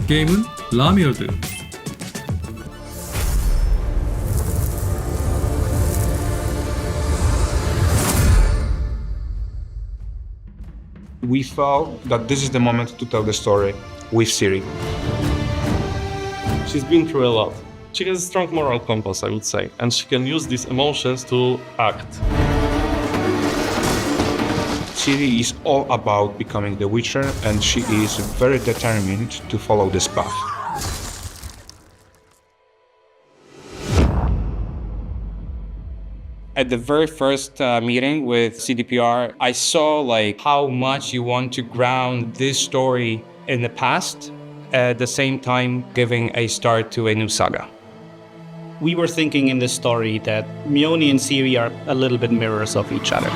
게임은 라미월드. We felt that this is the moment to tell the story with Siri. She's been through a lot. She has a strong moral compass, I would say, and she can use these emotions to act. Siri is all about becoming the Witcher, and she is very determined to follow this path. At the very first meeting with CDPR, I saw how much you want to ground this story in the past, at the same time giving a start to a new saga. We were thinking in this story that Mioni and Ciri are a little bit mirrors of each other.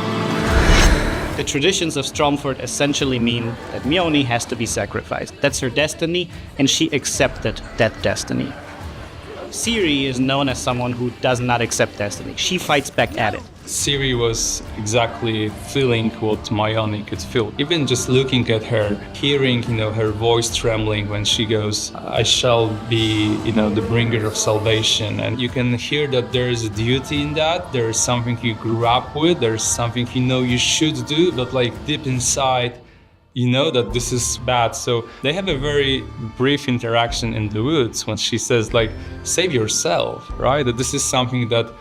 The traditions of Stromford essentially mean that Mioni has to be sacrificed. That's her destiny, and she accepted that destiny. Ciri is known as someone who does not accept destiny. She fights back at it. Ciri was exactly feeling what Mioni could feel. Even just looking at her, hearing, her voice trembling when she goes, I shall be, the bringer of salvation. And you can hear that there is a duty in that. There is something you grew up with. There's something you should do, but deep inside, you know that this is bad. So they have a very brief interaction in the woods when she says save yourself, right? That this is something that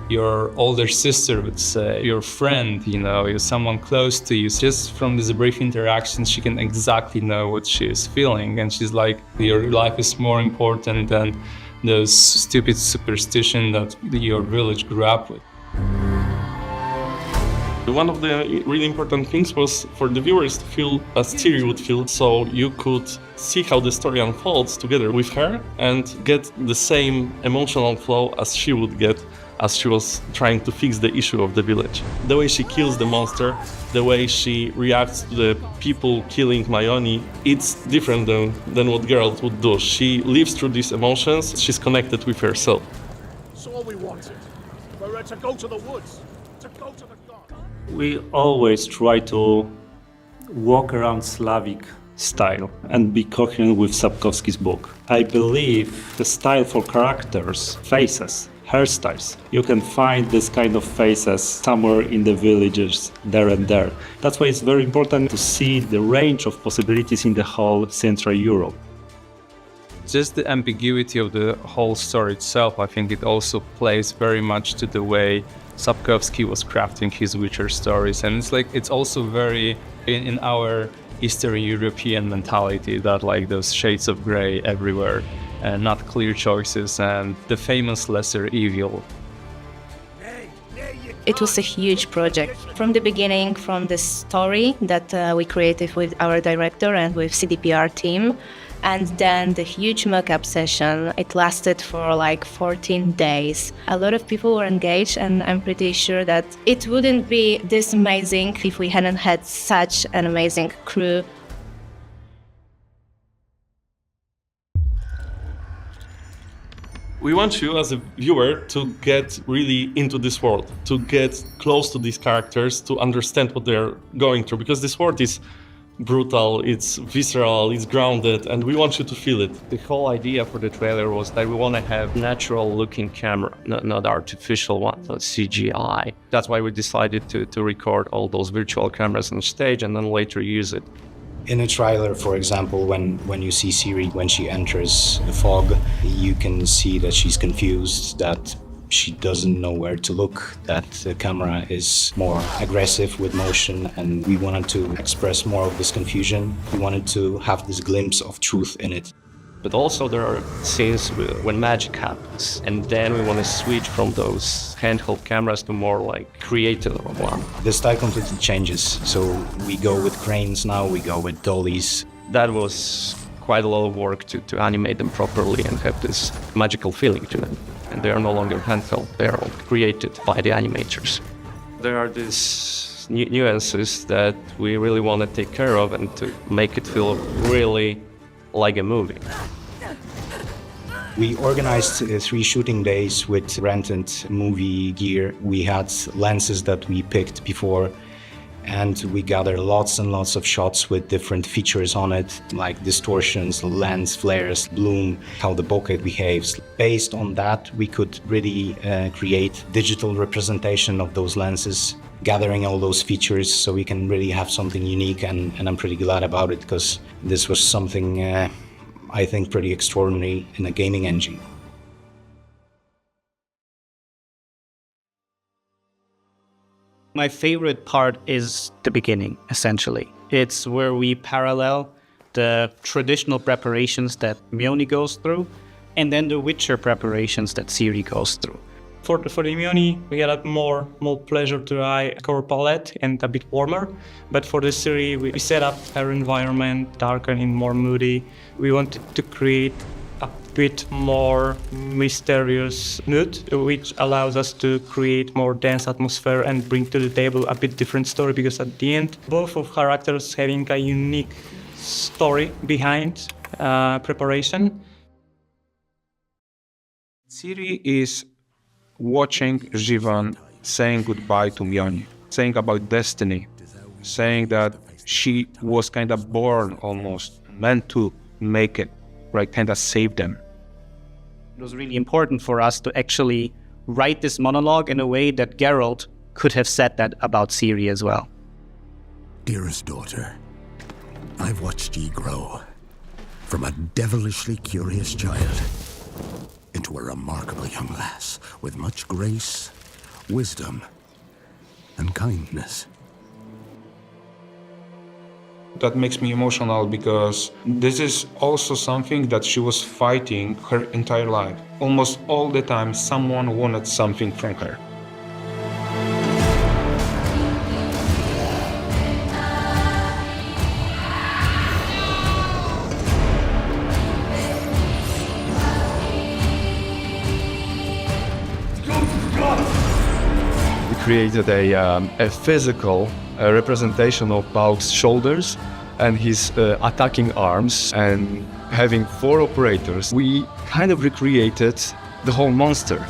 your older sister would say, your friend, you're someone close to you. Just from this brief interaction, she can exactly know what she is feeling. And she's like, your life is more important than those stupid superstition that your village grew up with. One of the really important things was for the viewers to feel as Ciri would feel, so you could see how the story unfolds together with her and get the same emotional flow as she would get as she was trying to fix the issue of the village. The way she kills the monster, the way she reacts to the people killing Mioni, it's different than what Geralt would do. She lives through these emotions, she's connected with herself. That's all we wanted. We're to go to the woods, to go to the garden. We always try to walk around Slavic style and be coherent with Sapkowski's book. I believe the style for characters, faces, hairstyles, you can find this kind of faces somewhere in the villages there and there. That's why it's very important to see the range of possibilities in the whole Central Europe. Just the ambiguity of the whole story itself, I think it also plays very much to the way Sapkowski was crafting his Witcher stories. And it's also very in our Eastern European mentality that those shades of gray everywhere and not clear choices and the famous lesser evil. It was a huge project. From the beginning, from the story that we created with our director and with CDPR team, and then the huge mock-up session. It lasted for 14 days. A lot of people were engaged, and I'm pretty sure that it wouldn't be this amazing if we hadn't had such an amazing crew. We want you as a viewer to get really into this world, to get close to these characters, to understand what they're going through, because this world is brutal, it's visceral, it's grounded, and we want you to feel it. The whole idea for the trailer was that we want to have natural looking camera, not artificial one, not CGI. That's why we decided to record all those virtual cameras on stage and then later use it. In a trailer, for example, when you see Ciri, when she enters the fog, you can see that she's confused, that she doesn't know where to look, that the camera is more aggressive with motion, and we wanted to express more of this confusion. We wanted to have this glimpse of truth in it. But also there are scenes when magic happens, and then we want to switch from those handheld cameras to more creative one. The style completely changes, so we go with cranes now, we go with dollies. That was quite a lot of work to animate them properly and have this magical feeling to them. And they are no longer handheld, they are all created by the animators. There are these nuances that we really want to take care of and to make it feel really like a movie. We organized 3 shooting days with rented movie gear. We had lenses that we picked before, and we gather lots and lots of shots with different features on it, like distortions, lens flares, bloom, how the bokeh behaves. Based on that, we could really create digital representation of those lenses, gathering all those features so we can really have something unique, and I'm pretty glad about it because this was something I think pretty extraordinary in a gaming engine. My favorite part is the beginning, essentially. It's where we parallel the traditional preparations that Mioni goes through and then the Witcher preparations that Ciri goes through. For the Mioni, we had a more pleasure to eye color palette and a bit warmer. But for the Ciri, we set up her environment darker and more moody. We wanted to create a bit more mysterious mood, which allows us to create more dense atmosphere and bring to the table a bit different story, because at the end, both of characters having a unique story behind preparation. Ciri is watching Jivan saying goodbye to Mioni, saying about destiny, saying that she was kind of born almost, meant to make it, right, kind of save them. It was really important for us to actually write this monologue in a way that Geralt could have said that about Ciri as well. Dearest daughter, I've watched ye grow from a devilishly curious child into a remarkable young lass with much grace, wisdom, and kindness. That makes me emotional because this is also something that she was fighting her entire life. Almost all the time, someone wanted something from her. We created a physical representation of Bauk's shoulders and his attacking arms, and having 4 operators, we kind of recreated the whole monster.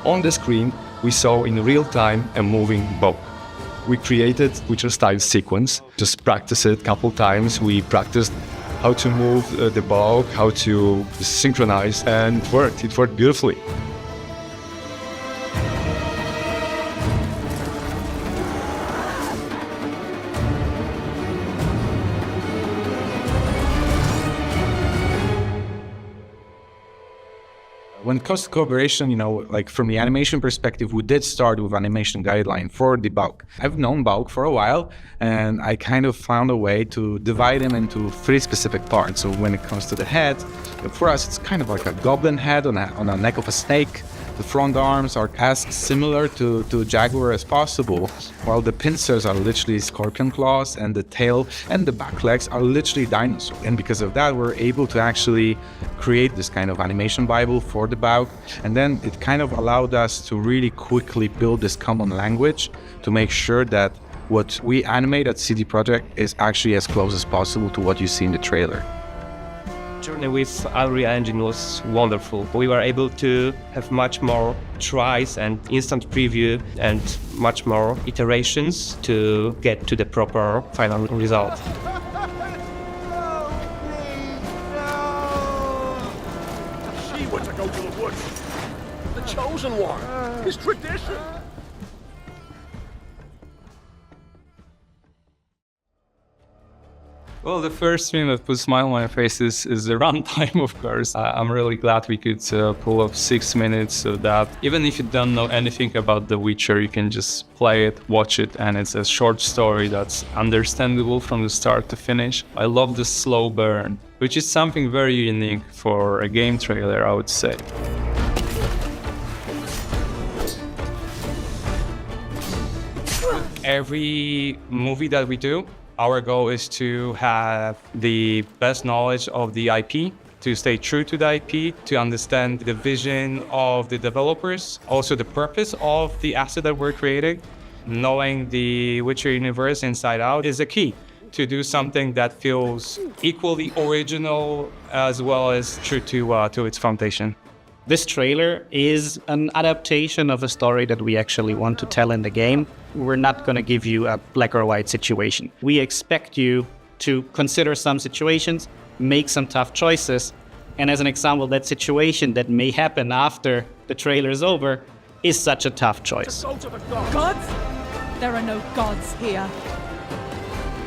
On the screen, we saw in real time a moving Bauk. We created Witcher-style sequence, just practice it a couple times. We practiced how to move the Bauk, how to synchronize, and it worked beautifully. When it comes to collaboration, like from the animation perspective, we did start with animation guideline for the Bauk. I've known Bauk for a while, and I kind of found a way to divide him into 3 specific parts. So when it comes to the head, for us, it's kind of like a goblin head on a neck of a snake. The front arms are as similar to jaguar as possible, while the pincers are literally scorpion claws, and the tail and the back legs are literally dinosaur. And because of that, we're able to actually create this kind of animation Bible for the Bauk. And then it kind of allowed us to really quickly build this common language to make sure that what we animate at CD Projekt is actually as close as possible to what you see in the trailer. Journey with Unreal Engine was wonderful. We were able to have much more tries and instant preview and much more iterations to get to the proper final result. She were to go to the woods. The chosen one. His tradition. Well, the first thing that puts a smile on my face is the runtime, of course. I'm really glad we could pull up 6 minutes so that even if you don't know anything about The Witcher, you can just play it, watch it, and it's a short story that's understandable from the start to finish. I love the slow burn, which is something very unique for a game trailer, I would say. Every movie that we do, our goal is to have the best knowledge of the IP, to stay true to the IP, to understand the vision of the developers, also the purpose of the asset that we're creating. Knowing the Witcher universe inside out is a key to do something that feels equally original as well as true to its foundation. This trailer is an adaptation of a story that we actually want to tell in the game. we're not going to give you a black or white situation. We expect you to consider some situations, make some tough choices. And as an example, that situation that may happen after the trailer is over is such a tough choice. Gods? There are no gods here.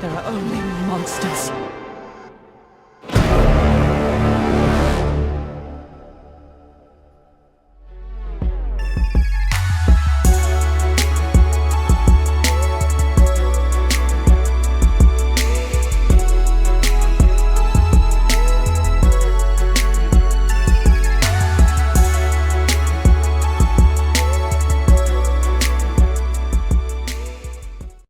There are only monsters.